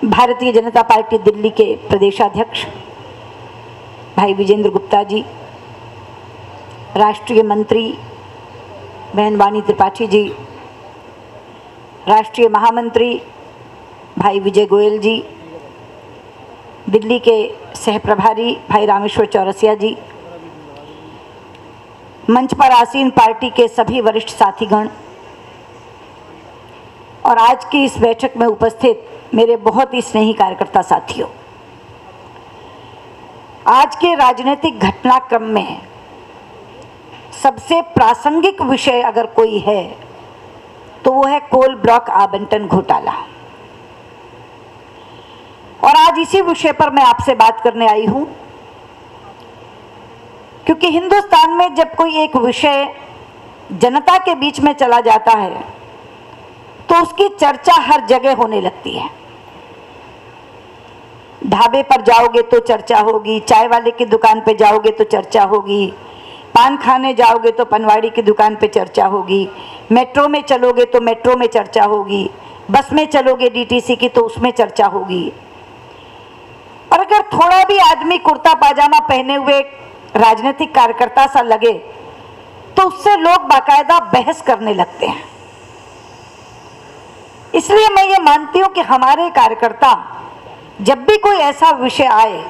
Bharatiya Janata party Delhi के प्रदेशाध्यक्ष भाई विजेंद्र गुप्ता जी, राष्ट्रीय मंत्री बहन वाणी त्रिपाठी जी, राष्ट्रीय महामंत्री भाई विजय गोयल जी, दिल्ली के सह प्रभारी भाई रामेश्वर चौरसिया जी, मंच पर आसीन पार्टी के सभी वरिष्ठ साथीगण और आज की इस बैठक में उपस्थित मेरे बहुत ही स्नेही कार्यकर्ता साथियों, आज के राजनीतिक घटनाक्रम में सबसे प्रासंगिक विषय अगर कोई है तो वो है कोल ब्लॉक आवंटन घोटाला। और आज इसी विषय पर मैं आपसे बात करने आई हूं, क्योंकि हिंदुस्तान में जब कोई एक विषय जनता के बीच में चला जाता है तो उसकी चर्चा हर जगह होने लगती है। ढाबे पर जाओगे तो चर्चा होगी, चाय वाले की दुकान पे जाओगे तो चर्चा होगी, पान खाने जाओगे तो पनवाड़ी की दुकान पे चर्चा होगी, मेट्रो में चलोगे तो मेट्रो में चर्चा होगी, बस में चलोगे डीटीसी की तो उसमें चर्चा होगी। और अगर थोड़ा भी आदमी कुर्ता पाजामा पहने हुए राजनीतिक कार्यकर्ता सा लगे तो उससे लोग बाकायदा बहस करने लगते हैं। इसलिए मैं ये मानती हूं कि हमारे कार्यकर्ता जब भी कोई ऐसा विषय आए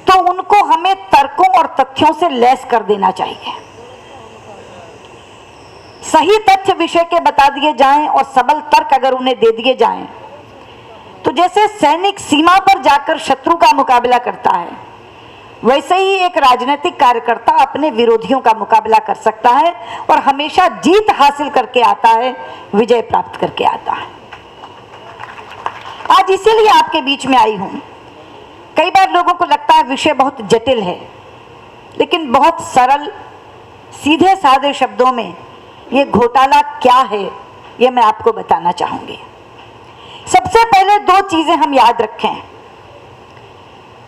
तो उनको हमें तर्कों और तथ्यों से लैस कर देना चाहिए। सही तथ्य विषय के बता दिए जाएं और सबल तर्क अगर उन्हें दे दिए जाएं तो जैसे सैनिक सीमा पर जाकर शत्रु का मुकाबला करता है, वैसे ही एक राजनीतिक कार्यकर्ता अपने विरोधियों का मुकाबला कर सकता है और हमेशा जीत हासिल करके आता है, विजय प्राप्त करके आता है। आज इसीलिए आपके बीच में आई हूं। कई बार लोगों को लगता है विषय बहुत जटिल है, लेकिन बहुत सरल सीधे साधे शब्दों में ये घोटाला क्या है ये मैं आपको बताना चाहूंगी। सबसे पहले दो चीजें हम याद रखें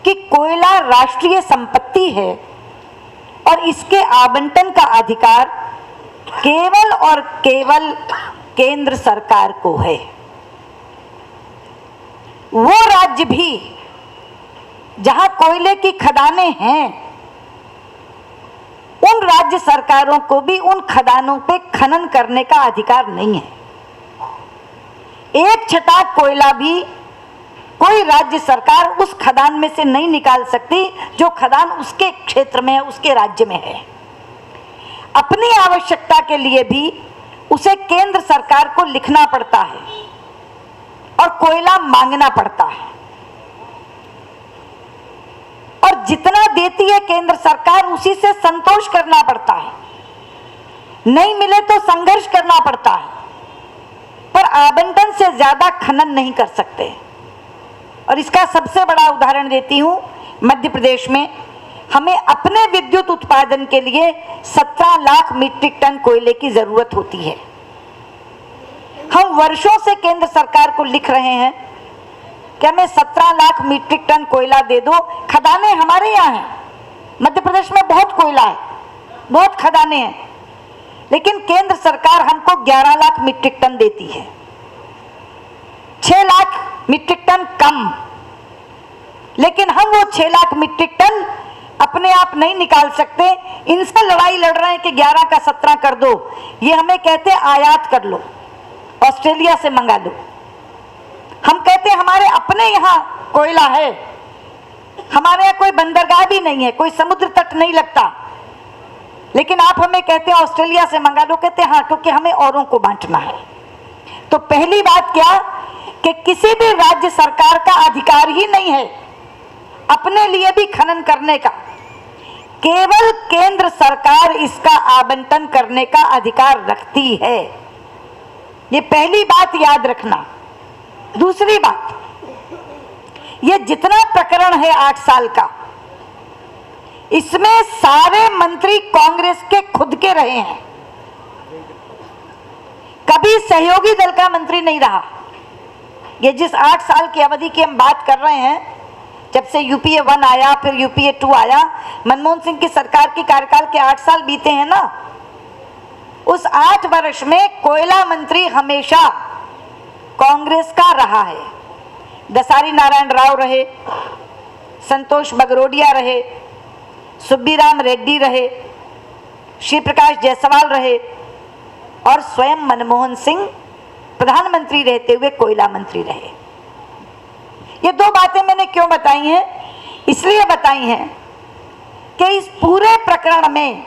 कि कोयला राष्ट्रीय संपत्ति है और इसके आवंटन का अधिकार केवल और केवल केंद्र सरकार को है। वो राज्य भी जहां कोयले की खदानें हैं, उन राज्य सरकारों को भी उन खदानों पे खनन करने का अधिकार नहीं है। एक छटाक कोयला भी कोई राज्य सरकार उस खदान में से नहीं निकाल सकती जो खदान उसके क्षेत्र में है, उसके राज्य में है। अपनी आवश्यकता के लिए भी उसे केंद्र सरकार को लिखना पड़ता है और कोयला मांगना पड़ता है। और जितना देती है केंद्र सरकार उसी से संतोष करना पड़ता है, नहीं मिले तो संघर्ष करना पड़ता है, पर आवंटन से ज्यादा खनन नहीं कर सकते। और इसका सबसे बड़ा उदाहरण देती हूं, मध्य प्रदेश में हमें अपने विद्युत उत्पादन के लिए 17 लाख मीट्रिक टन कोयले की जरूरत होती है। हम वर्षों से केंद्र सरकार को लिख रहे हैं कि हमें 17 लाख मीट्रिक टन कोयला दे दो। खदानें हमारे यहाँ हैं, मध्य प्रदेश में बहुत कोयला है, बहुत खदानें हैं, लेकिन केंद्र सरकार हमको 11 लाख मीट्रिक टन देती है, 6 लाख मीट्रिक टन कम। लेकिन हम वो 6 लाख मीट्रिक टन अपने आप नहीं निकाल सकते। इनसे लड़ाई लड़ रहे हैं कि 11 का 17 कर दो। ये हमें कहते आयात कर लो, ऑस्ट्रेलिया से मंगा लो। हम कहते हमारे अपने यहाँ कोयला है, हमारे यहाँ कोई बंदरगाह भी नहीं है, कोई समुद्र तट नहीं लगता, लेकिन आप हमें कहते हैं ऑस्ट्रेलिया से मंगा लो। कहते हाँ, क्योंकि हमें औरों को बांटना है। तो पहली बात क्या कि किसी भी राज्य सरकार का अधिकार ही नहीं है अपने लिए भी खनन करने का, केवल केंद्र सरकार इसका आवंटन करने का अधिकार रखती है। ये पहली बात याद रखना। दूसरी बात, ये जितना प्रकरण है 8 साल का, इसमें सारे मंत्री कांग्रेस के खुद के रहे हैं, कभी सहयोगी दल का मंत्री नहीं रहा। ये जिस 8 साल की अवधि की हम बात कर रहे हैं, जब से यूपीए 1 आया, फिर यूपीए 2 आया, मनमोहन सिंह की सरकार की कार्यकाल के 8 साल बीते हैं ना, उस 8 वर्ष में कोयला मंत्री हमेशा कांग्रेस का रहा है। दसारी नारायण राव रहे, संतोष बगरोडिया रहे, सुब्बीराम रेड्डी रहे, श्री प्रकाश जायसवाल रहे और स्वयं मनमोहन सिंह प्रधानमंत्री रहते हुए कोयला मंत्री रहे। ये दो बातें मैंने क्यों बताई हैं? इसलिए बताई हैं कि इस पूरे प्रकरण में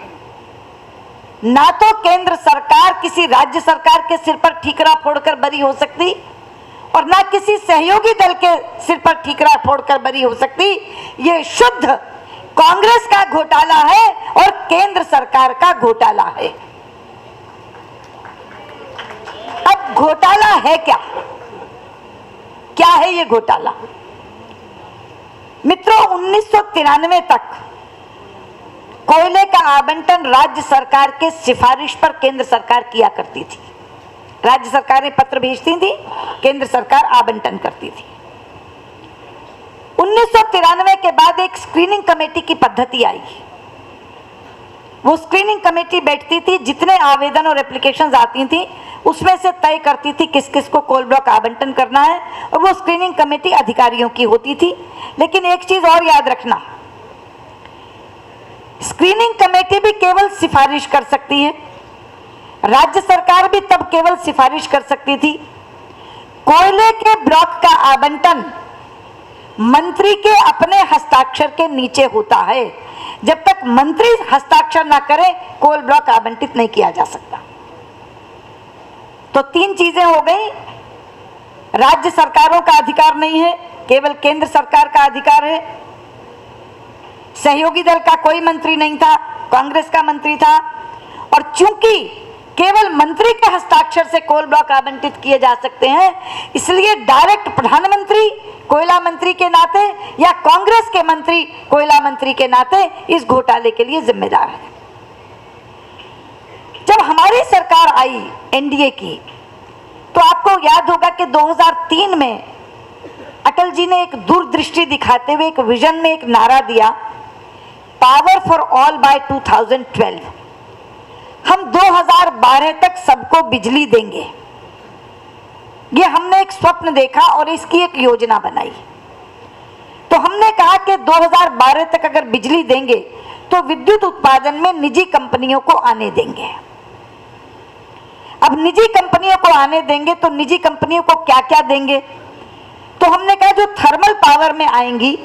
ना तो केंद्र सरकार किसी राज्य सरकार के सिर पर ठीकरा फोड़कर बरी हो सकती और ना किसी सहयोगी दल के सिर पर ठीकरा फोड़कर बरी हो सकती। ये शुद्ध कांग्रेस का घोटाला है और केंद्र सरकार का घोटाला है। अब घोटाला है क्या? क्या है ये घोटाला? मित्रों, 1993 तक कोयले का आवंटन राज्य सरकार के सिफारिश पर केंद्र सरकार किया करती थी। राज्य सरकारें पत्र भेजती थी, केंद्र सरकार आवंटन करती थी। 1993 के बाद एक स्क्रीनिंग कमेटी की पद्धति आई। वो स्क्रीनिंग कमेटी बैठती थी, जितने आवेदन और एप्लीकेशंस आती थी उसमें से तय करती थी किस किस को कोल ब्लॉक आवंटन करना है, और वो स्क्रीनिंग कमेटी अधिकारियों की होती थी। लेकिन एक चीज और याद रखना, स्क्रीनिंग कमेटी भी केवल सिफारिश कर सकती है, राज्य सरकार भी तब केवल सिफारिश कर सकती थी। कोयले के ब्लॉक का आवंटन मंत्री के अपने हस्ताक्षर के नीचे होता है। जब तक मंत्री हस्ताक्षर ना करे कोल ब्लॉक आवंटित नहीं किया जा सकता। तो तीन चीजें हो गई, राज्य सरकारों का अधिकार नहीं है, केवल केंद्र सरकार का अधिकार है। सहयोगी दल का कोई मंत्री नहीं था, कांग्रेस का मंत्री था, और चूंकि केवल मंत्री के हस्ताक्षर से कोल ब्लॉक आवंटित किए जा सकते हैं, इसलिए डायरेक्ट प्रधानमंत्री कोयला मंत्री के नाते या कांग्रेस के मंत्री कोयला मंत्री के नाते इस घोटाले के लिए जिम्मेदार है। जब हमारी सरकार आई एनडीए की, तो आपको याद होगा कि 2003 में अटल जी ने एक दूरदृष्टि दिखाते हुए एक विजन में एक नारा दिया, पावर फॉर ऑल बाय 2012। हम 2012 तक सबको बिजली देंगे। ये हमने एक स्वप्न देखा और इसकी एक योजना बनाई। तो हमने कहा कि 2012 तक अगर बिजली देंगे तो विद्युत उत्पादन में निजी कंपनियों को आने देंगे। अब निजी कंपनियों को आने देंगे तो निजी कंपनियों को क्या क्या देंगे? तो हमने कहा जो थर्मल पावर में आएंगी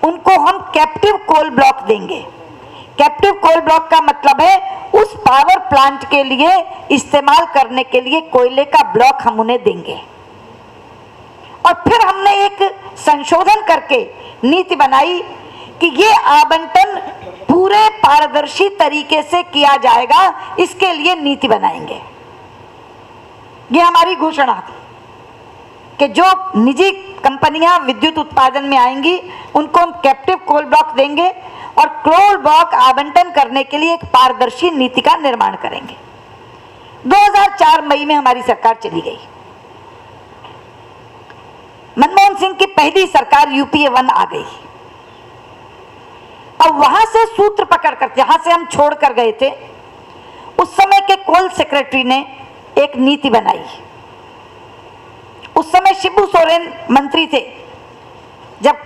उनको हम कैप्टिव कोल ब्लॉक देंगे। कैप्टिव कोल ब्लॉक का मतलब है उस पावर प्लांट के लिए इस्तेमाल करने के लिए कोयले का ब्लॉक हम उन्हें देंगे। और फिर हमने एक संशोधन करके नीति बनाई कि ये आवंटन पूरे पारदर्शी तरीके से किया जाएगा, इसके लिए नीति बनाएंगे। ये हमारी घोषणा थी कि जो निजी कंपनियां विद्युत उत्पादन में आएंगी उनको हम कैप्टिव कोल ब्लॉक देंगे और कोल ब्लॉक आवंटन करने के लिए एक पारदर्शी नीति का निर्माण करेंगे। 2004 मई में हमारी सरकार चली गई। मनमोहन सिंह की पहली सरकार यूपीए 1 आ गई। अब वहां से सूत्र पकड़कर, जहां से हम छोड़कर गए थे, उस समय के कोल सेक्रेटरी ने एक नीति बनाई। उस समय शिबू सोरेन मंत्री थे। जब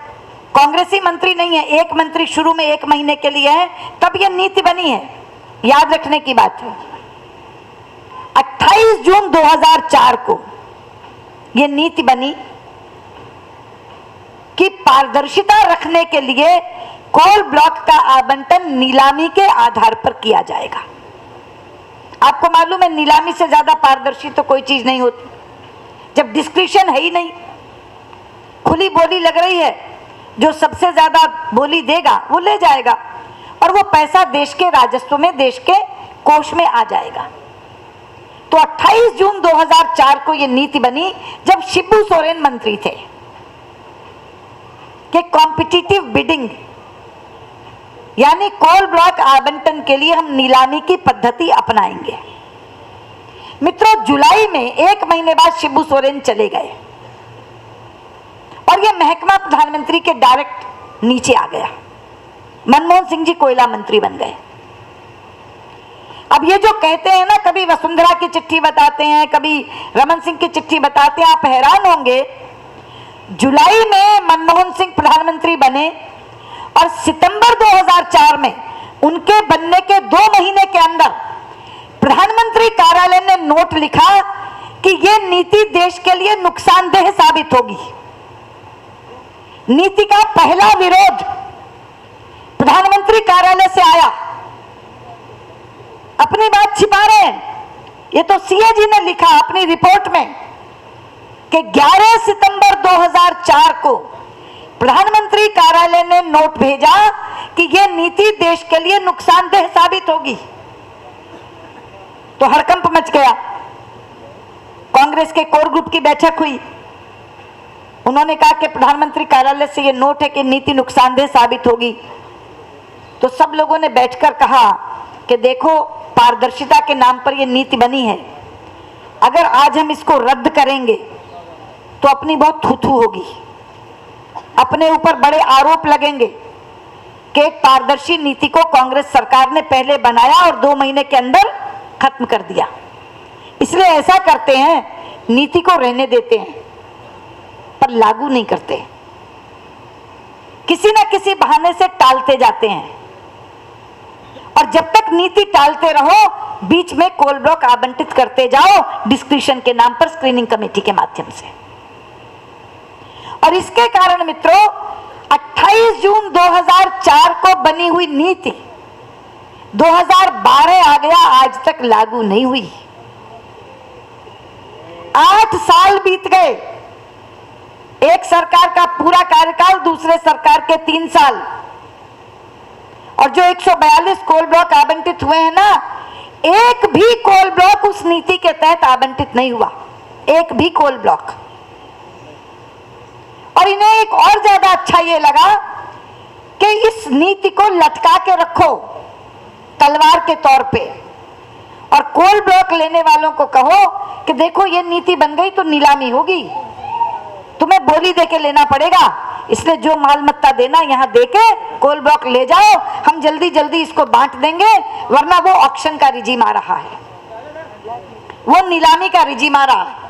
कांग्रेसी मंत्री नहीं है, एक मंत्री शुरू में 1 महीने के लिए है, तब यह नीति बनी है। याद रखने की बात है, 28 जून 2004 को यह नीति बनी कि पारदर्शिता रखने के लिए कोल ब्लॉक का आवंटन नीलामी के आधार पर किया जाएगा। आपको मालूम है नीलामी से ज्यादा पारदर्शी तो कोई चीज नहीं होती। जब डिस्क्रिप्शन है ही नहीं, खुली बोली लग रही है, जो सबसे ज्यादा बोली देगा वो ले जाएगा और वो पैसा देश के राजस्व में, देश के कोष में आ जाएगा। तो 28 जून 2004 को ये नीति बनी जब शिबू सोरेन मंत्री थे कि कॉम्पिटिटिव बिडिंग यानी कोल ब्लॉक आवंटन के लिए हम नीलामी की पद्धति अपनाएंगे। मित्रों, जुलाई में 1 महीने बाद शिबू सोरेन चले गए और यह महकमा प्रधानमंत्री के डायरेक्ट नीचे आ गया। मनमोहन सिंह जी कोयला मंत्री बन गए। अब ये जो कहते हैं ना, कभी वसुंधरा की चिट्ठी बताते हैं, कभी रमन सिंह की चिट्ठी बताते हैं, आप हैरान होंगे जुलाई में मनमोहन सिंह प्रधानमंत्री बने और सितंबर 2004 में उनके बनने के 2 महीने के अंदर प्रधानमंत्री कार्यालय ने नोट लिखा कि यह नीति देश के लिए नुकसानदेह साबित होगी। नीति का पहला विरोध प्रधानमंत्री कार्यालय से आया। अपनी बात छिपा रहे हैं, ये तो सीए जी ने लिखा अपनी रिपोर्ट में कि 11 सितंबर 2004 को प्रधानमंत्री कार्यालय ने नोट भेजा कि यह नीति देश के लिए नुकसानदेह साबित होगी। तो हड़कंप मच गया। कांग्रेस के कोर ग्रुप की बैठक हुई। उन्होंने कहा कि प्रधानमंत्री कार्यालय से यह नोट है कि नीति नुकसानदेह साबित होगी। तो सब लोगों ने बैठकर कहा कि देखो, पारदर्शिता के नाम पर यह नीति बनी है, अगर आज हम इसको रद्द करेंगे तो अपनी बहुत थू-थू होगी, अपने ऊपर बड़े आरोप लगेंगे कि एक पारदर्शी नीति को कांग्रेस सरकार ने पहले बनाया और 2 महीने के अंदर खत्म कर दिया। इसलिए ऐसा करते हैं, नीति को रहने देते हैं पर लागू नहीं करते, किसी ना किसी बहाने से टालते जाते हैं। और जब तक नीति टालते रहो, बीच में कोल ब्लॉक आवंटित करते जाओ डिस्क्रिशन के नाम पर, स्क्रीनिंग कमेटी के माध्यम से। और इसके कारण मित्रों, 28 जून 2004 को बनी हुई नीति 2012 आ गया, आज तक लागू नहीं हुई। 8 साल बीत गए। एक सरकार का पूरा कार्यकाल, दूसरे सरकार के 3 साल। और जो 142 कोल ब्लॉक आवंटित हुए हैं ना, एक भी कोल ब्लॉक उस नीति के तहत आवंटित नहीं हुआ, एक भी कोल ब्लॉक। और इन्हें एक और ज्यादा अच्छा ये लगा कि इस नीति को लटका के रखो तलवार के तौर पे, और कोल ब्लॉक लेने वालों को कहो कि देखो ये नीति बन गई तो नीलामी होगी, तुम्हें बोली देके लेना पड़ेगा, इसलिए जो माल मत्ता देना यहां देके कोल ब्लॉक ले जाओ, हम जल्दी जल्दी इसको बांट देंगे, वरना वो ऑक्शन का रिजीम आ रहा है, वो नीलामी का रिजीम आ रहा है।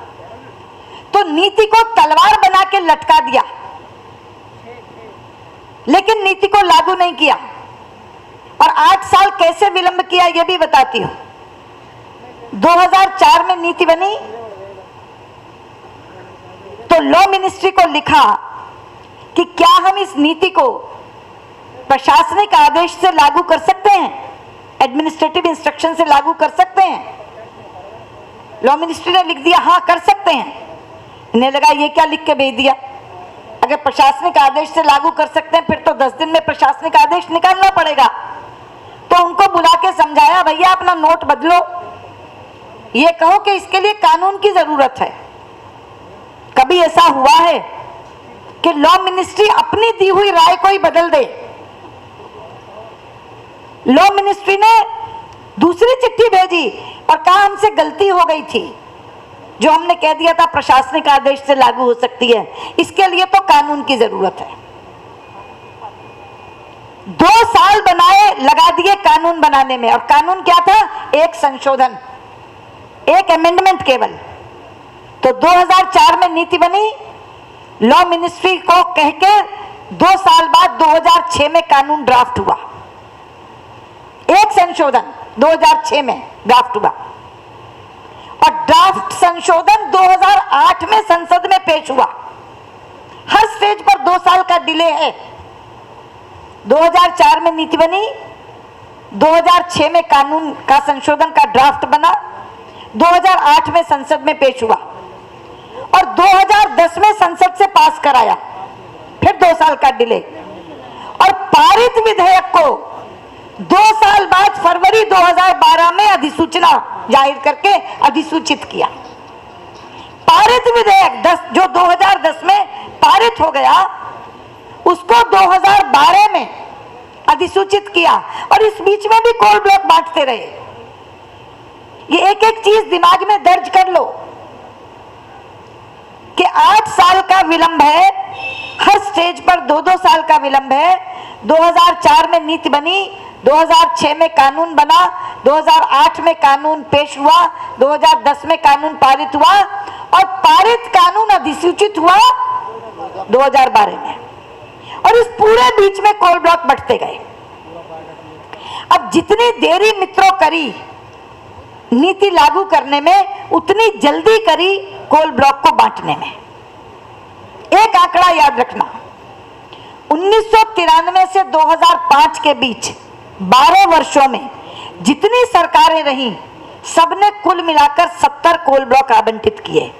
तो नीति को तलवार बना के लटका दिया, लेकिन नीति को लागू नहीं किया। और 8 साल कैसे विलंब किया यह भी बताती हूं। 2004 में नीति बनी तो लॉ मिनिस्ट्री को लिखा कि क्या हम इस नीति को प्रशासनिक आदेश से लागू कर सकते हैं, एडमिनिस्ट्रेटिव इंस्ट्रक्शन से लागू कर सकते हैं। लॉ मिनिस्ट्री ने लिख दिया हाँ कर सकते हैं। इन्हें लगा ये क्या लिख के भेज दिया, अगर प्रशासनिक आदेश से लागू कर सकते हैं फिर तो 10 दिन में प्रशासनिक आदेश निकालना पड़ेगा। तो उनको बुला के समझाया, भैया अपना नोट बदलो, ये कहो कि इसके लिए कानून की जरूरत है। कभी ऐसा हुआ है कि लॉ मिनिस्ट्री अपनी दी हुई राय को ही बदल दे? लॉ मिनिस्ट्री ने दूसरी चिट्ठी भेजी और कहा हमसे गलती हो गई थी, जो हमने कह दिया था प्रशासनिक आदेश से लागू हो सकती है, इसके लिए तो कानून की जरूरत है। 2 साल बनाए, लगा दिए कानून बनाने में। और कानून क्या था? एक संशोधन, एक अमेंडमेंट केवल। तो 2004 में नीति बनी, लॉ मिनिस्ट्री को कह के 2 साल बाद 2006 में कानून ड्राफ्ट हुआ, एक संशोधन 2006 में ड्राफ्ट हुआ। और ड्राफ्ट संशोधन 2008 में संसद में पेश हुआ। हर स्टेज पर 2 साल का डिले है। 2004 में नीति बनी, 2006 में कानून का संशोधन का ड्राफ्ट बना, 2008 में संसद में पेश हुआ और 2010 में संसद से पास कराया, फिर 2 साल का डिले। और पारित विधेयक को 2 साल बाद फरवरी 2012 में अधिसूचना जाहिर करके अधिसूचित किया। पारित विधेयक जो 2010 में पारित हो गया, उसको 2012 में अधिसूचित किया। और इस बीच में भी कोल ब्लॉक बांटते रहे। ये एक एक चीज दिमाग में दर्ज कर लो कि 8 साल का विलंब है, हर स्टेज पर 2-2 साल का विलंब है। 2004 में नीति बनी, 2006 में कानून बना, 2008 में कानून पेश हुआ, 2010 में कानून पारित हुआ और पारित कानून अधिसूचित हुआ 2012 में, और इस पूरे बीच में कोल ब्लॉक बढ़ते गए। अब जितनी देरी मित्रों करी नीति लागू करने में, उतनी जल्दी करी कोल ब्लॉक को बांटने में। एक आंकड़ा याद रखना, 1993 से 2005 के बीच 12 वर्षों में जितनी सरकारें रहीं, सबने कुल मिलाकर 70 कोल ब्लॉक आवंटित किए।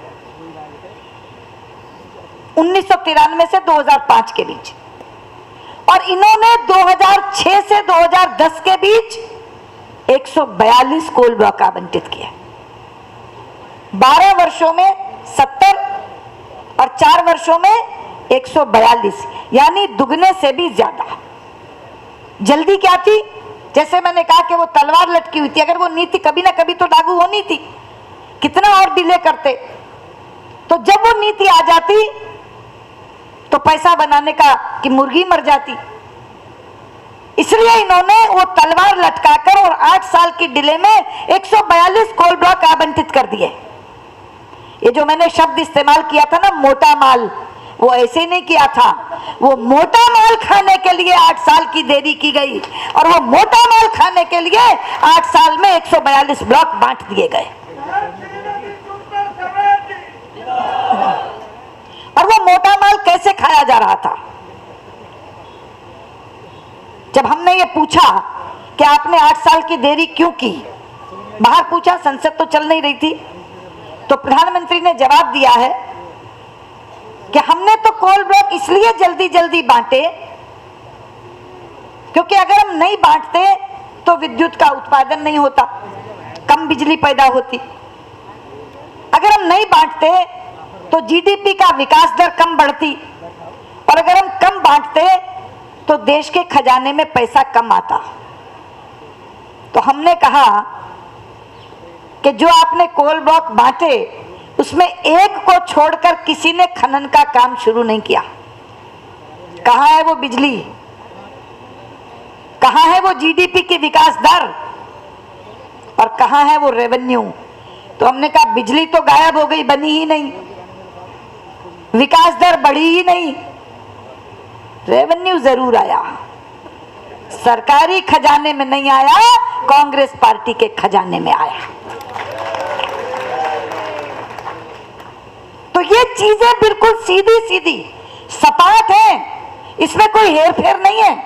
1993 से 2005 के बीच, और इन्होंने 2006 से 2010 के बीच 142 कोल ब्लॉक आवंटित किए। 12 वर्षों में 70 और 4 वर्षों में 142, यानी दुगने से भी ज्यादा। जल्दी क्या थी? जैसे मैंने कहा कि वो तलवार लटकी हुई थी, अगर वो नीति कभी ना कभी तो लागू होनी थी, कितना और डिले करते। तो जब वो नीति आ जाती तो पैसा बनाने का कि मुर्गी मर जाती, इसलिए इन्होंने वो तलवार लटकाकर और 8 साल की डिले में 142 कोल ब्लॉक आवंटित कर दिए। ये जो मैंने शब्द इस्तेमाल किया था ना, मोटा माल, वो ऐसे नहीं किया था। वो मोटा माल खाने के लिए 8 साल की देरी की गई, और वो मोटा माल खाने के लिए 8 साल में 142 ब्लॉक बांट दिए गए। और वो मोटा माल कैसे खाया जा रहा था? जब हमने ये पूछा कि आपने 8 साल की देरी क्यों की, बाहर पूछा, संसद तो चल नहीं रही थी, तो प्रधानमंत्री ने जवाब दिया है कि हमने तो कोल ब्लॉक इसलिए जल्दी जल्दी बांटे क्योंकि अगर हम नहीं बांटते तो विद्युत का उत्पादन नहीं होता, कम बिजली पैदा होती। अगर हम नहीं बांटते तो जीडीपी का विकास दर कम बढ़ती, और अगर हम कम बांटते तो देश के खजाने में पैसा कम आता। तो हमने कहा कि जो आपने कोल ब्लॉक बांटे उसमें एक को छोड़कर किसी ने खनन का काम शुरू नहीं किया। कहाँ है वो बिजली? कहाँ है वो जीडीपी की विकास दर? और कहाँ है वो रेवेन्यू? तो हमने कहा बिजली तो गायब हो गई, बनी ही नहीं, विकास दर बढ़ी ही नहीं, रेवेन्यू जरूर आया, सरकारी खजाने में नहीं आया, कांग्रेस पार्टी के खजाने में आया। तो ये चीजें बिल्कुल सीधी सीधी सपाट है, इसमें कोई हेर फेर नहीं है,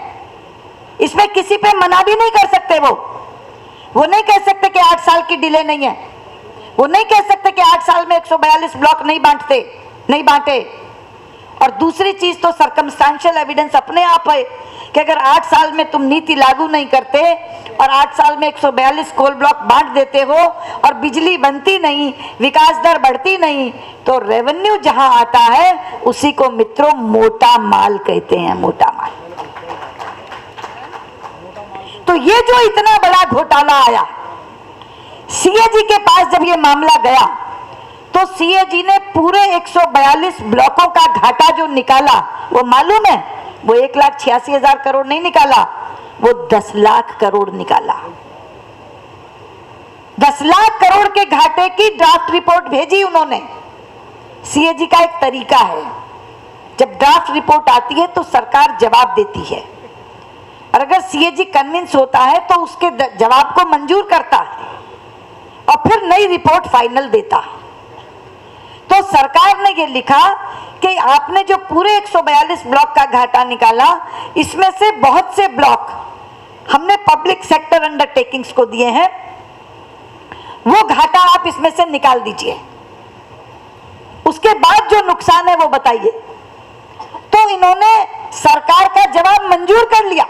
इसमें किसी पे मना भी नहीं कर सकते। वो नहीं कह सकते कि 8 साल की डिले नहीं है, वो नहीं कह सकते कि 8 साल में 142 ब्लॉक नहीं बांटे। और दूसरी चीज तो सर्कमस्टेंशियल एविडेंस अपने आप है कि अगर 8 साल में तुम नीति लागू नहीं करते और 8 साल में 142 कोल ब्लॉक बांट देते हो और बिजली बनती नहीं, विकास दर बढ़ती नहीं, तो रेवेन्यू जहां आता है उसी को मित्रों मोटा माल कहते हैं, मोटा माल। तो ये जो इतना बड़ा घोटाला आया, सीएजी के पास जब ये मामला गया तो सीएजी ने पूरे 142 ब्लॉकों का घाटा जो निकाला, वो मालूम है, वो 1,86,000 करोड़ नहीं निकाला, वो 10 लाख करोड़ निकाला। 10 लाख करोड़ के घाटे की ड्राफ्ट रिपोर्ट भेजी उन्होंने। सीएजी का एक तरीका है, जब ड्राफ्ट रिपोर्ट आती है तो सरकार जवाब देती है, और अगर सीएजी कन्विंस होता है तो उसके जवाब को मंजूर करता है और फिर नई रिपोर्ट फाइनल देता है। तो सरकार ने ये लिखा कि आपने जो पूरे 142 ब्लॉक का घाटा निकाला, इसमें से बहुत से ब्लॉक हमने पब्लिक सेक्टर अंडरटेकिंग्स को दिए हैं, वो घाटा आप इसमें से निकाल दीजिए, उसके बाद जो नुकसान है वो बताइए। तो इन्होंने सरकार का जवाब मंजूर कर लिया।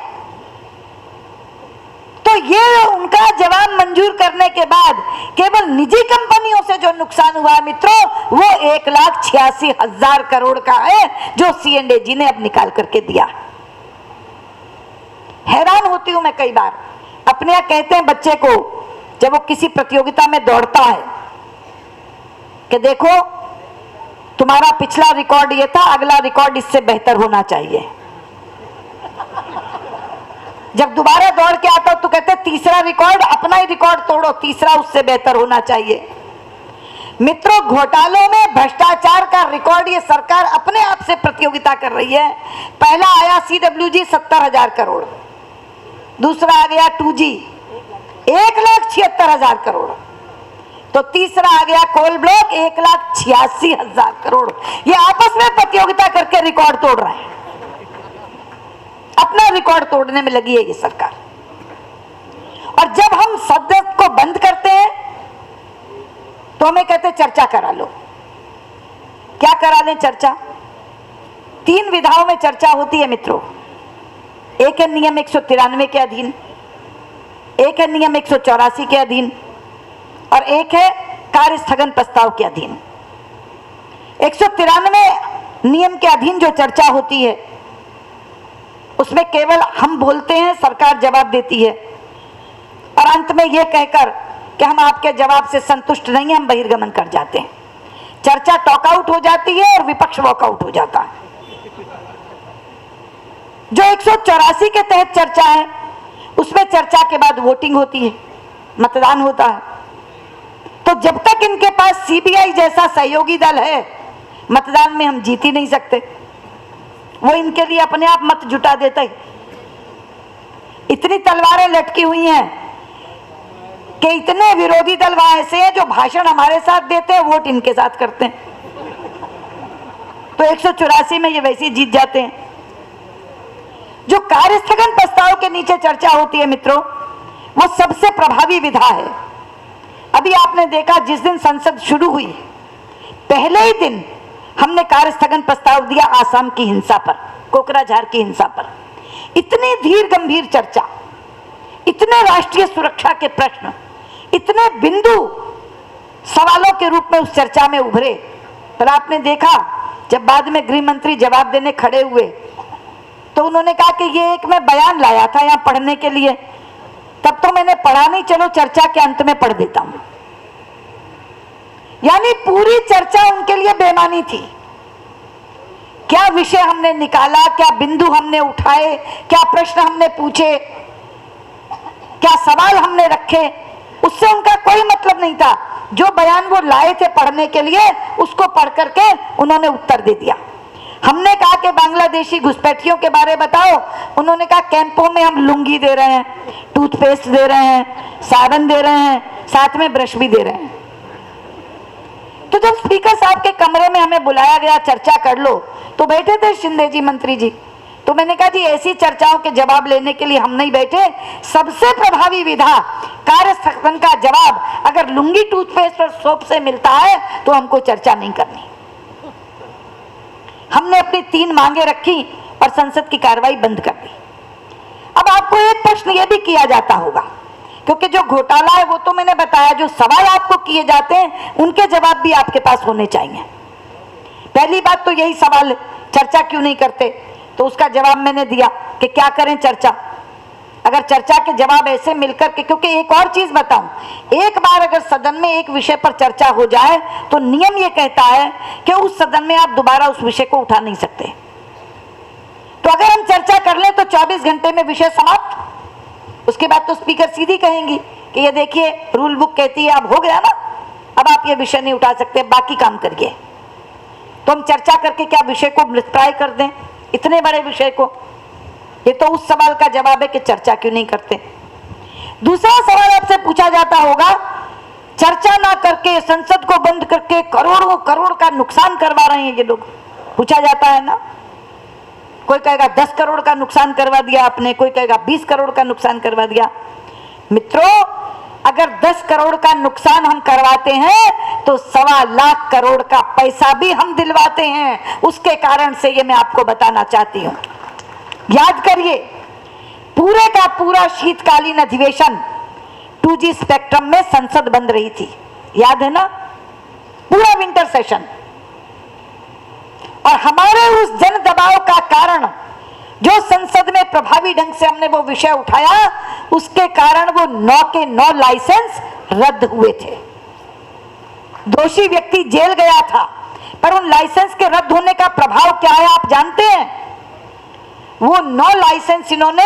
तो ये उनका जवाब मंजूर करने के बाद केवल निजी कंपनियों से जो नुकसान हुआ मित्रों, वो 1,86,000 करोड़ का है जो सीएनडीजी ने अब निकाल करके दिया। हैरान होती हूं मैं कई बार, अपने यहाँ कहते हैं बच्चे को जब वो किसी प्रतियोगिता में दौड़ता है कि देखो तुम्हारा पिछला रिकॉर्ड ये था, अगला रिकॉर्ड इससे बेहतर होना चाहिए। जब दोबारा दौड़ के आता तो कहते तीसरा रिकॉर्ड, अपना ही रिकॉर्ड तोड़ो, तीसरा उससे बेहतर होना चाहिए। मित्रों, घोटालों में भ्रष्टाचार का रिकॉर्ड ये सरकार अपने आप से प्रतियोगिता कर रही है। पहला आया CWG 70,000 करोड़, दूसरा आ गया 2G 1,76,000 करोड़, तो तीसरा आ गया कोल ब्लॉक 1,86,000 करोड़। ये आपस में प्रतियोगिता करके रिकॉर्ड तोड़ रहे हैं, अपना रिकॉर्ड तोड़ने में लगी है ये सरकार। और जब हम सदन को बंद करते हैं तो हमें कहते चर्चा करा लो। क्या करा लें चर्चा? 3 विधाओं में चर्चा होती है मित्रों। एक है नियम 193 के अधीन, एक है नियम 184 के अधीन, और एक है कार्य स्थगन प्रस्ताव के अधीन। 193 नियम के अधीन जो चर्चा होती है उसमें केवल हम बोलते हैं, सरकार जवाब देती है, और अंत में यह कहकर कि हम आपके जवाब से संतुष्ट नहीं हैं, हम बहिर्गमन कर जाते हैं। चर्चा टॉकआउट हो जाती है और विपक्ष वॉकआउट हो जाता है। जो 184 के तहत चर्चा है उसमें चर्चा के बाद वोटिंग होती है, मतदान होता है। तो जब तक इनके पास CBI जैसा सहयोगी दल है, मतदान में हम जीत ही नहीं सकते। वो इनके लिए अपने आप मत जुटा देता है। इतनी तलवारें लटकी हुई हैं कि इतने विरोधी दल वहां ऐसे हैं जो भाषण हमारे साथ देते हैं, वोट इनके साथ करते हैं। तो 184 में ये वैसे ही जीत जाते हैं। जो कार्य स्थगन प्रस्ताव के नीचे चर्चा होती है मित्रों, वो सबसे प्रभावी विधा है। अभी आपने देखा जिस दिन संसद शुरू हुई पहले ही दिन हमने कार्य स्थगन प्रस्ताव दिया आसाम की हिंसा पर, कोकराझार की हिंसा पर। इतनी धीर गंभीर चर्चा, इतने राष्ट्रीय सुरक्षा के प्रश्न, इतने बिंदु सवालों के रूप में उस चर्चा में उभरे। पर आपने देखा जब बाद में गृह मंत्री जवाब देने खड़े हुए तो उन्होंने कहा कि ये एक मैं बयान लाया था यहाँ पढ़ने के लिए, तब तो मैंने पढ़ा नहीं, चलो चर्चा के अंत में पढ़ देता हूं। यानी पूरी चर्चा उनके लिए बेमानी थी। क्या विषय हमने निकाला, क्या बिंदु हमने उठाए, क्या प्रश्न हमने पूछे, क्या सवाल हमने रखे, उससे उनका कोई मतलब नहीं था। जो बयान वो लाए थे पढ़ने के लिए उसको पढ़ करके उन्होंने उत्तर दे दिया। हमने कहा कि बांग्लादेशी घुसपैठियों के बारे बताओ, उन्होंने कहा कैंपों में हम लुंगी दे रहे हैं, टूथपेस्ट दे रहे हैं, साबुन दे रहे हैं, साथ में ब्रश भी दे रहे हैं। तो जब स्पीकर साहब के कमरे में हमें बुलाया गया चर्चा कर लो, तो बैठे थे शिंदे जी मंत्री जी। तो मैंने कहा जी ऐसी चर्चाओं के जवाब लेने के लिए हम नहीं बैठे। सबसे प्रभावी विधा कार्य स्थगन का जवाब अगर लुंगी टूथपेस्ट और सोप से मिलता है तो हमको चर्चा नहीं करनी। हमने अपनी 3 मांगे रखी और संसद की कार्रवाई बंद कर दी। अब आपको एक प्रश्न यह भी किया जाता होगा, क्योंकि जो घोटाला है वो तो मैंने बताया, जो सवाल आपको किए जाते हैं उनके जवाब भी आपके पास होने चाहिए। पहली बात तो यही सवाल, चर्चा क्यों नहीं करते? तो उसका जवाब मैंने दिया कि क्या करें चर्चा, अगर चर्चा के जवाब ऐसे मिलकर के, क्योंकि एक और चीज बताऊं, एक बार अगर सदन में एक विषय पर चर्चा हो जाए तो नियम ये कहता है कि उस सदन में आप दोबारा उस विषय को उठा नहीं सकते। तो अगर हम चर्चा कर लें तो 24 घंटे में विषय समाप्त। उसके बाद तो स्पीकर सीधी कहेंगी कि ये देखिए रूल बुक कहती है अब हो गया ना, अब आप ये विषय नहीं उठा सकते, बाकी काम करिए। तो हम चर्चा करके क्या विषय को निष्प्राय कर दें, इतने बड़े विषय को? ये तो उस सवाल का जवाब है कि चर्चा क्यों नहीं करते। दूसरा सवाल आपसे पूछा जाता होगा, चर्चा ना करके संसद को बंद करके करोड़ों करोड़ का नुकसान करवा रहे हैं ये लोग, पूछा जाता है ना। कोई कहेगा 10 करोड़ का नुकसान करवा दिया आपने, कोई कहेगा 20 करोड़ का नुकसान करवा दिया। मित्रों, अगर 10 करोड़ का नुकसान हम करवाते हैं तो 1.25 लाख करोड़ का पैसा भी हम दिलवाते हैं। उसके कारण से ये मैं आपको बताना चाहती हूं। याद करिए, पूरे का पूरा शीतकालीन अधिवेशन 2G स्पेक्ट्रम में संसद बंद रही थी, याद है ना, पूरा विंटर सेशन। और हमारे उस जन दबाव का कारण जो संसद में प्रभावी ढंग से हमने वो विषय उठाया, उसके कारण वो 9 के 9 लाइसेंस रद्द हुए थे। दोषी व्यक्ति जेल गया था, पर उन लाइसेंस के रद्द होने का प्रभाव क्या है आप जानते हैं? वो 9 लाइसेंस इन्होंने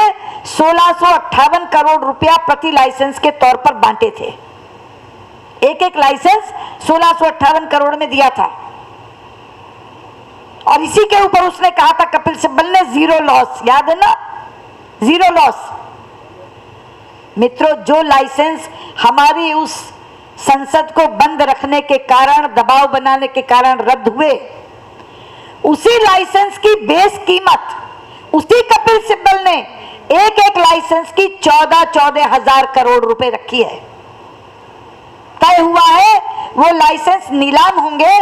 1658 करोड़ रुपया प्रति लाइसेंस के तौर पर बांटे थे। एक एक लाइसेंस 1658 करोड़ में दिया था। और इसी के ऊपर उसने कहा था कपिल सिब्बल ने, जीरो लॉस, याद है ना, जीरो लॉस। मित्रों, जो लाइसेंस हमारी उस संसद को बंद रखने के कारण, दबाव बनाने के कारण रद्द हुए, उसी लाइसेंस की बेस कीमत उसी कपिल सिब्बल ने एक एक लाइसेंस की 14 हजार करोड़ रुपए रखी है। तय हुआ है वो लाइसेंस नीलाम होंगे,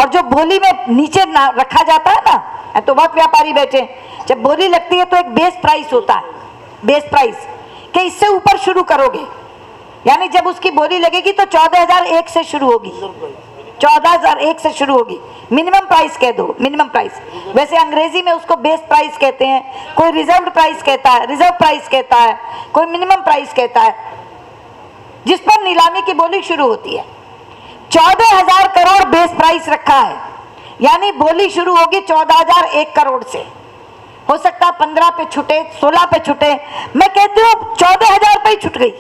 और जो बोली में नीचे रखा जाता है ना, तो बहुत व्यापारी बैठे, जब बोली लगती है तो एक बेस प्राइस होता है, बेस प्राइस कि इससे ऊपर शुरू करोगे, यानी जब उसकी बोली लगेगी तो 14,001 से शुरू होगी, 14,001 से शुरू होगी। मिनिमम प्राइस कह दो, मिनिमम प्राइस। वैसे अंग्रेजी में उसको बेस प्राइस कहते हैं, कोई रिजर्व प्राइस कहता है, रिजर्व प्राइस कहता है, कोई मिनिमम प्राइस कहता है, जिस पर नीलामी की बोली शुरू होती है। 14,000 करोड़ बेस प्राइस रखा है, यानी बोली शुरू होगी 14,001 करोड़ से। हो सकता है 15 पे छुटे, 16 पे छुटे, मैं कहती हूँ 14,000 पे ही छुट गई,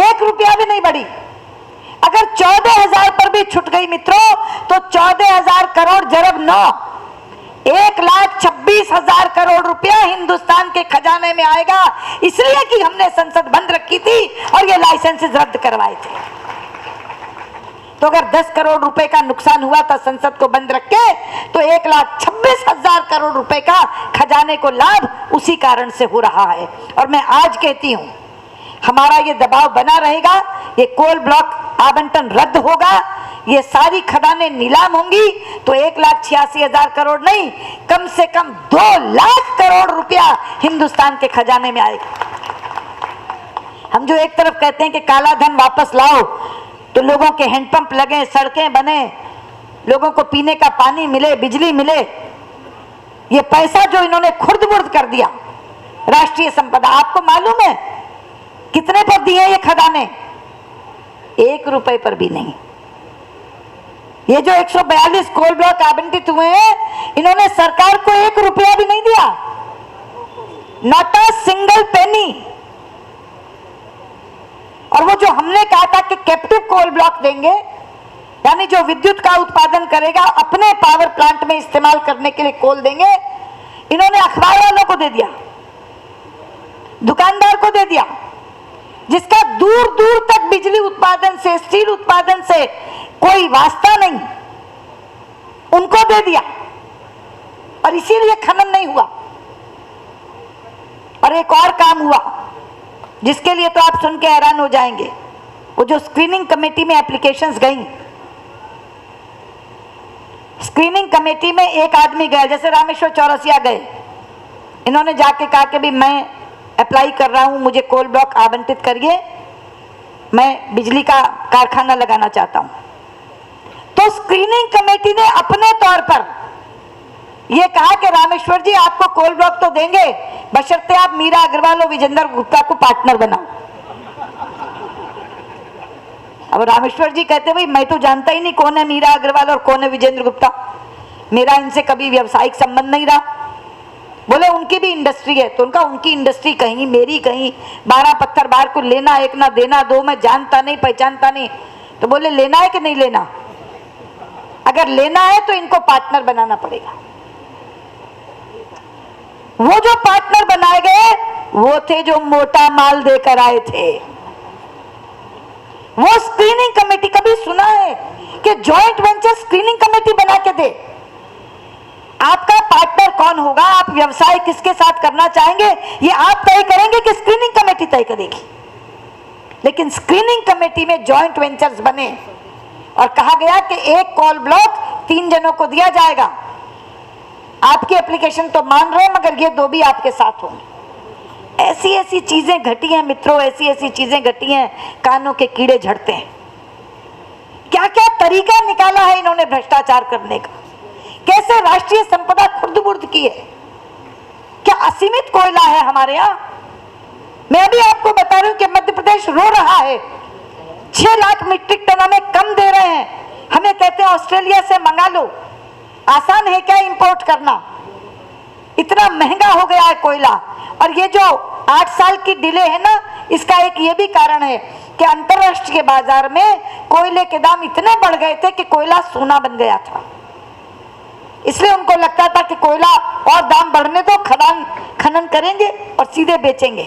1 रुपया भी नहीं बढ़ी। अगर 14,000 पर भी छुट गई मित्रों, तो 14,000 करोड़ जरब 9, 1,26,000 करोड़ रुपया हिंदुस्तान के खजाने में आएगा, इसलिए कि हमने संसद बंद रखी थी और ये लाइसेंसेस रद्द करवाए थे। तो अगर 10 करोड़ रुपए का नुकसान हुआ था संसद को बंद रख के, तो 1,26,000 करोड़ रुपए का खजाने को लाभ उसी कारण से हो रहा है। और मैं आज कहती हूं, हमारा ये दबाव बना रहेगा, ये कोल ब्लॉक आवंटन रद्द होगा, ये सारी खदानें नीलाम होंगी, तो 1,86,000 करोड़ नहीं, कम से कम 2 लाख करोड़ रुपया हिंदुस्तान के खजाने में आएगा। हम जो एक तरफ कहते हैं कि काला धन वापस लाओ, तो लोगों के हैंडपंप लगे, सड़कें बने, लोगों को पीने का पानी मिले, बिजली मिले, ये पैसा जो इन्होंने खुर्द-बुर्द कर दिया, राष्ट्रीय संपदा, आपको मालूम है कितने पर दिए ये खदाने? 1 रुपए पर भी नहीं। ये जो 142 कोल ब्लॉक आवंटित हुए हैं, इन्होंने सरकार को 1 रुपया भी नहीं दिया, नॉट अ सिंगल पेनी। और वो जो हमने कहा था कि कैप्टिव कोल ब्लॉक देंगे, यानी जो विद्युत का उत्पादन करेगा अपने पावर प्लांट में इस्तेमाल करने के लिए कोल देंगे, इन्होंने अखबार वालों को दे दिया, दुकानदार को दे दिया, जिसका दूर दूर तक बिजली उत्पादन से, स्टील उत्पादन से कोई वास्ता नहीं, उनको दे दिया। और इसीलिए खनन नहीं हुआ। और एक और काम हुआ जिसके लिए तो आप सुन के हैरान हो जाएंगे। वो जो स्क्रीनिंग कमेटी में एप्लीकेशंस गई, स्क्रीनिंग कमेटी में एक आदमी गया, जैसे रामेश्वर चौरसिया गए, इन्होंने जाके कहा कि भी मैं अप्लाई कर रहा हूं, मुझे कोल ब्लॉक आवंटित करिए, मैं बिजली का कारखाना लगाना चाहता हूं। तो स्क्रीनिंग कमेटी ने अपने तौर पर यह कहा कि रामेश्वर जी आपको कोल ब्लॉक तो देंगे, बशर्ते आप मीरा अग्रवाल और विजेंद्र गुप्ता को पार्टनर बनाओ। अब रामेश्वर जी कहते भाई मैं तो जानता ही नहीं कौन है मीरा अग्रवाल और कौन है विजेंद्र गुप्ता, मेरा इनसे कभी व्यावसायिक संबंध नहीं रहा। बोले उनकी भी इंडस्ट्री है, तो उनका उनकी इंडस्ट्री कहीं, मेरी कहीं, 12 पत्थर बाहर को लेना एक ना देना दो, मैं जानता नहीं पहचानता नहीं। तो बोले लेना है कि नहीं लेना? अगर लेना है तो इनको पार्टनर बनाना पड़ेगा। वो जो पार्टनर बनाए गए वो थे जो मोटा माल देकर आए थे। वो स्क्रीनिंग कमेटी, कभी सुना है कि जॉइंट वेंचर स्क्रीनिंग कमेटी बना के दे? आपका पार्टनर कौन होगा, आप व्यवसाय किसके साथ करना चाहेंगे, ये आप तय करेंगे कि स्क्रीनिंग कमेटी तय करेगी? लेकिन स्क्रीनिंग कमेटी में जॉइंट वेंचर्स बने और कहा गया कि एक कॉल ब्लॉक 3 जनों को दिया जाएगा। आपकी एप्लीकेशन तो मान रहे हैं, मगर ये 2 भी आपके साथ होंगे। ऐसी ऐसी चीजें घटी हैं मित्रों, ऐसी ऐसी चीजें घटी हैं, कानों के कीड़े झड़ते हैं। क्या क्या तरीका निकाला है इन्होंने भ्रष्टाचार करने का, कैसे राष्ट्रीय संपदा खुर्द-बुर्द की है। क्या असीमित कोयला है हमारे यहाँ? मैं अभी आपको बता रही हूँ कि मध्य प्रदेश रो रहा है, 6 लाख मीट्रिक टन हमें कम दे रहे हैं। हमें कहते हैं ऑस्ट्रेलिया से मंगा लो। आसान है क्या इंपोर्ट करना? इतना महंगा हो गया है कोयला। और ये जो 8 साल की डिले है ना, इसका एक ये भी कारण है कि अंतरराष्ट्रीय बाजार में कोयले के दाम इतने बढ़ गए थे कि कोयला सोना बन गया था। इसलिए उनको लगता था कि कोयला और दाम बढ़ने दो, खनन करेंगे और सीधे बेचेंगे।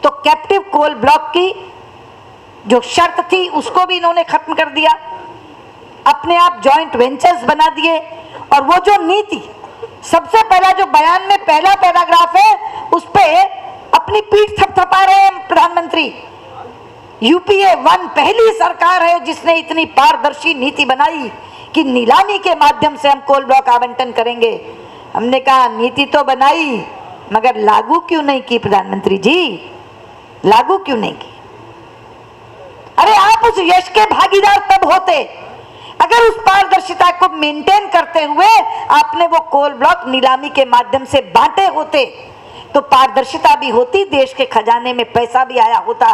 तो कैप्टिव कोल ब्लॉक की जो शर्त थी उसको भी इन्होंने खत्म कर दिया, अपने आप जॉइंट वेंचर्स बना दिए। और वो जो नीति, सबसे पहला जो बयान में पहला पैराग्राफ है उस पे अपनी पीठ थपथपा रहे हैं प्रधानमंत्री। यूपीए 1 पहली सरकार है जिसने इतनी पारदर्शी नीति बनाई कि नीलामी के माध्यम से हम कोल ब्लॉक आवंटन करेंगे। हमने कहा नीति तो बनाई मगर लागू क्यों नहीं की प्रधानमंत्री जी, लागू क्यों नहीं की? अरे आप उस यश के भागीदार तब होते अगर उस पारदर्शिता को मेंटेन करते हुए आपने वो कोल ब्लॉक नीलामी के माध्यम से बांटे होते, तो पारदर्शिता भी होती, देश के खजाने में पैसा भी आया होता।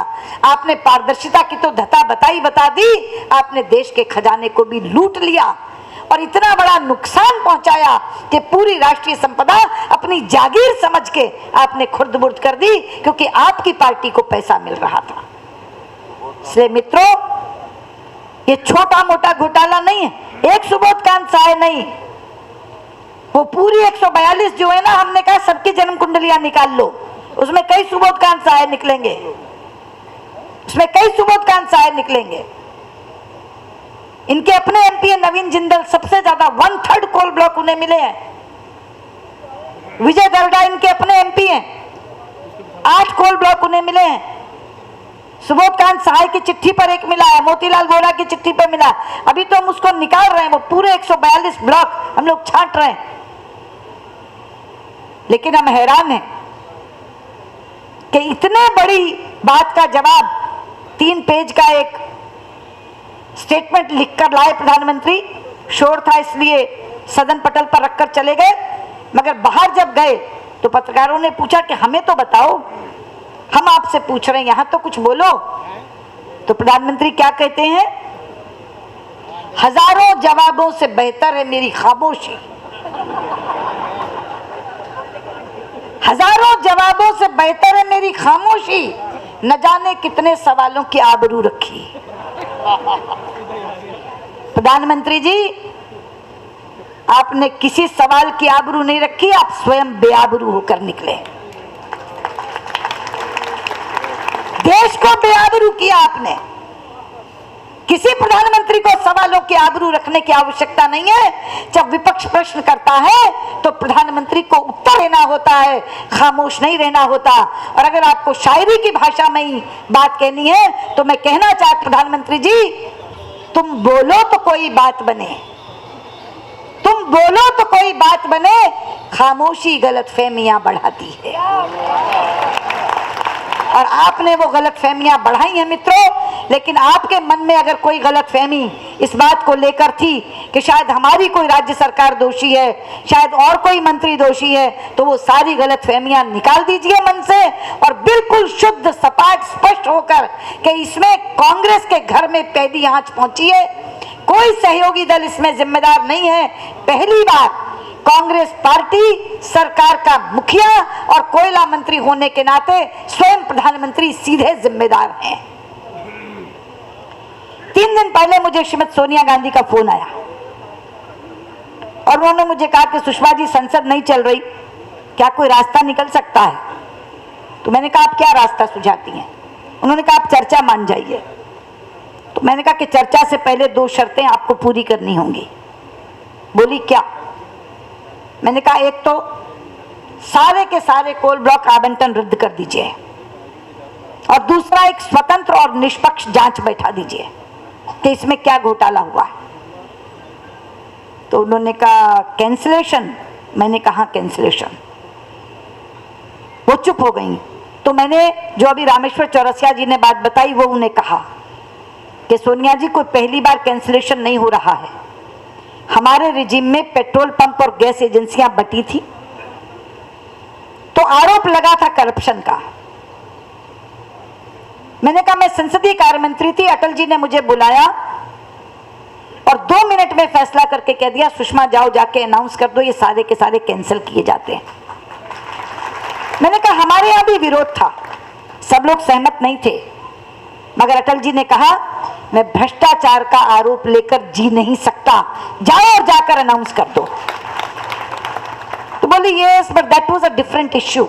आपने पारदर्शिता की तो धता बताई बता दी, आपने देश के खजाने को भी लूट लिया और इतना बड़ा नुकसान पहुंचाया कि पूरी राष्ट्रीय संपदा अपनी जागीर समझ के आपने खुर्द-बुर्द कर दी, क्योंकि आपकी पार्टी को पैसा मिल रहा था। इसलिए मित्रों, ये छोटा मोटा घोटाला नहीं है, एक सुबोधकांत सहाय नहीं, वो पूरी 142 जो है ना, हमने कहा सबकी जन्म कुंडलियां निकाल लो, उसमें कई सुबोधकांत सहाय निकलेंगे, उसमें कई सुबोधकांत सहाय निकलेंगे। इनके अपने एमपी है नवीन जिंदल, सबसे ज्यादा 1/3 कोल ब्लॉक उन्हें मिले हैं। विजय दर्डा इनके अपने एमपी हैं, 8 कोल ब्लॉक उन्हें मिले हैं। सुबोधकांत सहाय की चिट्ठी पर एक मिला है, मोतीलाल वोरा की चिट्ठी पर मिला। अभी तो हम उसको निकाल रहे हैं, वो पूरे 142 ब्लॉक हम लोग छांट रहे हैं। लेकिन हम हैरान हैं कि इतने बड़ी बात का जवाब 3 पेज का एक स्टेटमेंट लिखकर लाए प्रधानमंत्री। शोर था इसलिए सदन पटल पर रखकर चले गए, मगर बाहर जब गए तो पत्रकारों ने पूछा कि हमें तो बताओ, हम आपसे पूछ रहे हैं, यहां तो कुछ बोलो। तो प्रधानमंत्री क्या कहते हैं? हजारों जवाबों से बेहतर है मेरी खामोशी। हजारों जवाबों से बेहतर है मेरी खामोशी, न जाने कितने सवालों की आबरू रखी। प्रधानमंत्री जी, आपने किसी सवाल की आबरू नहीं रखी, आप स्वयं बेआबरू होकर निकले। देश को बेआबरू किया आपने। किसी प्रधानमंत्री को सवालों की आबरू रखने की आवश्यकता नहीं है। जब विपक्ष प्रश्न करता है तो प्रधानमंत्री को उत्तर देना होता है, खामोश नहीं रहना होता। और अगर आपको शायरी की भाषा में ही बात कहनी है तो मैं कहना चाहता प्रधानमंत्री जी, तुम बोलो तो कोई बात बने, तुम बोलो तो कोई बात बने, खामोशी गलतफहमियां बढ़ाती है। और आपने वो गलतफहमियां बढ़ाई हैं मित्रों। लेकिन आपके मन में अगर कोई गलतफहमी इस बात को लेकर थी कि शायद हमारी कोई राज्य सरकार दोषी है, शायद और कोई मंत्री दोषी है, तो वो सारी गलतफहमियां निकाल दीजिए मन से और बिल्कुल शुद्ध सपाट स्पष्ट होकर कि इसमें कांग्रेस के घर में पैदी आंच पहुंची है, कोई सहयोगी दल इसमें जिम्मेदार नहीं है। पहली बार कांग्रेस पार्टी सरकार का मुखिया और कोयला मंत्री होने के नाते स्वयं प्रधानमंत्री सीधे जिम्मेदार हैं। 3 दिन पहले मुझे श्रीमती सोनिया गांधी का फोन आया और उन्होंने मुझे कहा कि सुषमा जी, संसद नहीं चल रही, क्या कोई रास्ता निकल सकता है? तो मैंने कहा आप क्या रास्ता सुझाती हैं? उन्होंने कहा आप चर्चा मान जाइए। तो मैंने कहा कि चर्चा से पहले 2 शर्तें आपको पूरी करनी होंगी। बोली क्या? मैंने कहा एक तो सारे के सारे कोल ब्लॉक आवंटन रद्द कर दीजिए और दूसरा एक स्वतंत्र और निष्पक्ष जांच बैठा दीजिए कि इसमें क्या घोटाला हुआ है। तो उन्होंने कहा कैंसिलेशन। मैंने कहा कैंसिलेशन। वो चुप हो गई। तो मैंने जो अभी रामेश्वर चौरसिया जी ने बात बताई वो उन्हें कहा कि सोनिया जी, कोई पहली बार कैंसिलेशन नहीं हो रहा है। हमारे रिजीम में पेट्रोल पंप और गैस एजेंसियां बटी थी तो आरोप लगा था करप्शन का। मैंने कहा मैं संसदीय कार्य मंत्री थी, अटल जी ने मुझे बुलाया और 2 मिनट में फैसला करके कह दिया सुषमा जाओ जाके अनाउंस कर दो ये सारे के सारे कैंसिल किए जाते हैं। मैंने कहा हमारे यहां भी विरोध था, सब लोग सहमत नहीं थे, मगर अटल जी ने कहा मैं भ्रष्टाचार का आरोप लेकर जी नहीं सकता, जाओ और जाकर अनाउंस कर दो। तो बोली yes but that was a different issue.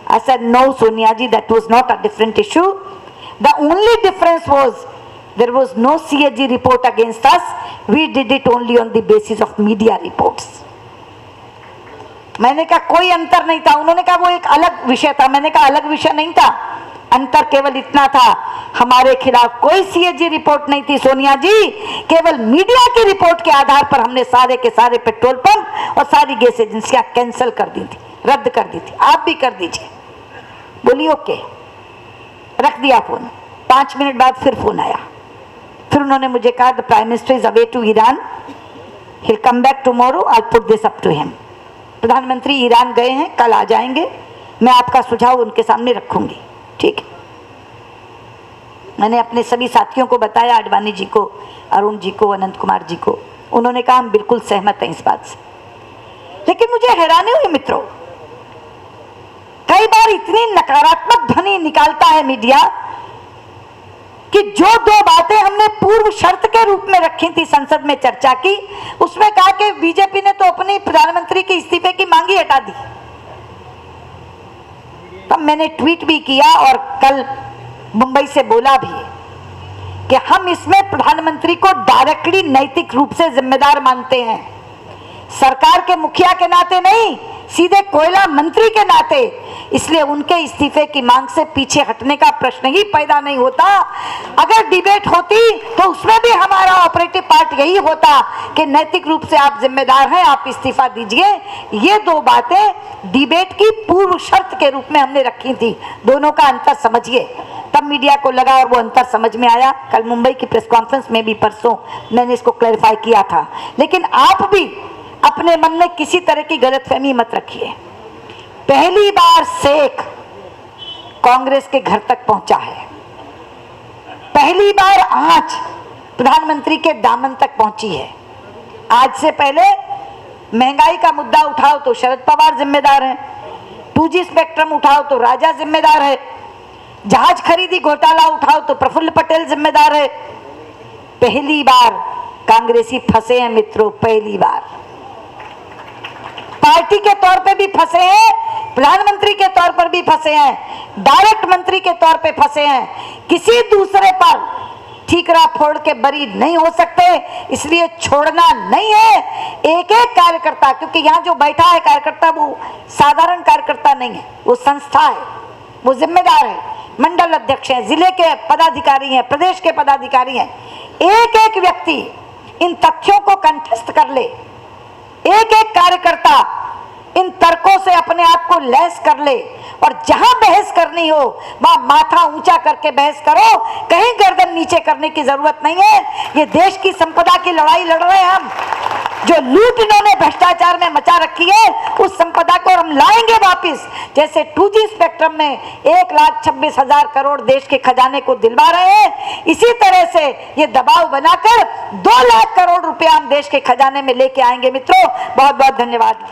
I said no Sonia ji, that was not a different issue. The only difference was there was no CAG report against us. We did it only on the basis of media reports. मैंने कहा कोई अंतर नहीं था। उन्होंने कहा वो एक अलग विषय था। मैंने कहा अलग विषय नहीं था, अंतर केवल इतना था हमारे खिलाफ कोई CAG रिपोर्ट नहीं थी सोनिया जी, केवल मीडिया की रिपोर्ट के आधार पर हमने सारे के सारे पेट्रोल पंप और सारी गैस एजेंसियां कैंसिल कर दी थी, रद्द कर दी थी। आप भी कर दीजिए। बोली ओके, रख दिया फोन। 5 मिनट बाद फिर फोन आया। फिर उन्होंने मुझे कहा the prime minister is away to Iran, he will come back tomorrow, I put this up to him. प्रधानमंत्री ईरान गए हैं, कल आ जाएंगे, मैं आपका सुझाव उनके सामने रखूंगी। ठीक है, मैंने अपने सभी साथियों को बताया, आडवाणी जी को, अरुण जी को, अनंत कुमार जी को। उन्होंने कहा हम बिल्कुल सहमत हैं इस बात से। लेकिन मुझे हैरानी हुई मित्रों, कई बार इतनी नकारात्मक ध्वनि निकालता है मीडिया कि जो 2 बातें हमने पूर्व शर्त के रूप में रखी थी संसद में चर्चा की, उसमें कहा कि बीजेपी ने तो अपनी प्रधानमंत्री के इस्तीफे की मांग ही हटा दी। तब मैंने ट्वीट भी किया और कल मुंबई से बोला भी कि हम इसमें प्रधानमंत्री को डायरेक्टली नैतिक रूप से जिम्मेदार मानते हैं, सरकार के मुखिया के नाते नहीं, सीधे कोयला मंत्री के नाते। इसलिए उनके इस्तीफे की मांग से पीछे हटने का प्रश्न ही पैदा नहीं होता। अगर डिबेट होती तो उसमें भी हमारा ऑपरेटिव पार्ट यही होता कि नैतिक रूप से आप जिम्मेदार हैं, आप इस्तीफा दीजिए। ये 2 बातें डिबेट की पूर्व शर्त के रूप में हमने रखी थी। दोनों का अंतर समझिए। तब मीडिया को लगा और वो अंतर समझ में आया। कल मुंबई की प्रेस कॉन्फ्रेंस में भी परसों मैंने इसको क्लैरिफाई किया था। लेकिन आप भी अपने मन में किसी तरह की गलतफहमी मत रखिए। पहली बार सेक कांग्रेस के घर तक पहुंचा है, पहली बार आंच प्रधानमंत्री के दामन तक पहुंची है। आज से पहले महंगाई का मुद्दा उठाओ तो शरद पवार जिम्मेदार हैं, 2G स्पेक्ट्रम उठाओ तो राजा जिम्मेदार है, जहाज खरीदी घोटाला उठाओ तो प्रफुल्ल पटेल जिम्मेदार है। पहली बार कांग्रेसी फंसे हैं मित्रों, पहली बार पार्टी के तौर पे भी फंसे हैं, प्रधानमंत्री के तौर पर भी फंसे हैं, डायरेक्ट मंत्री के तौर पे फंसे हैं। किसी दूसरे पर ठीकरा फोड़ के बरी नहीं हो सकते, इसलिए छोड़ना नहीं है। एक एक कार्यकर्ता, क्योंकि यहाँ जो बैठा है कार्यकर्ता वो साधारण कार्यकर्ता नहीं है, वो संस्था है, वो जिम्मेदार है, मंडल अध्यक्ष हैं, जिले के पदाधिकारी हैं, प्रदेश के पदाधिकारी हैं। एक एक व्यक्ति इन तथ्यों को कंठस्थ कर ले, एक एक कार्यकर्ता इन तर्कों से अपने आप को लैस कर ले और जहां बहस करनी हो वहां माथा ऊंचा करके बहस करो, कहीं गर्दन नीचे करने की जरूरत नहीं है। ये देश की संपदा की लड़ाई लड़ रहे हैं हम। जो लूट इन्होंने भ्रष्टाचार में मचा रखी है उस संपदा को हम लाएंगे वापस। जैसे 2G स्पेक्ट्रम में 1,26,000 करोड़ देश के खजाने को दिलवा रहे हैं, इसी तरह से ये दबाव बनाकर 2 लाख करोड़ रुपया हम देश के खजाने में लेके आएंगे। मित्रों बहुत बहुत धन्यवाद।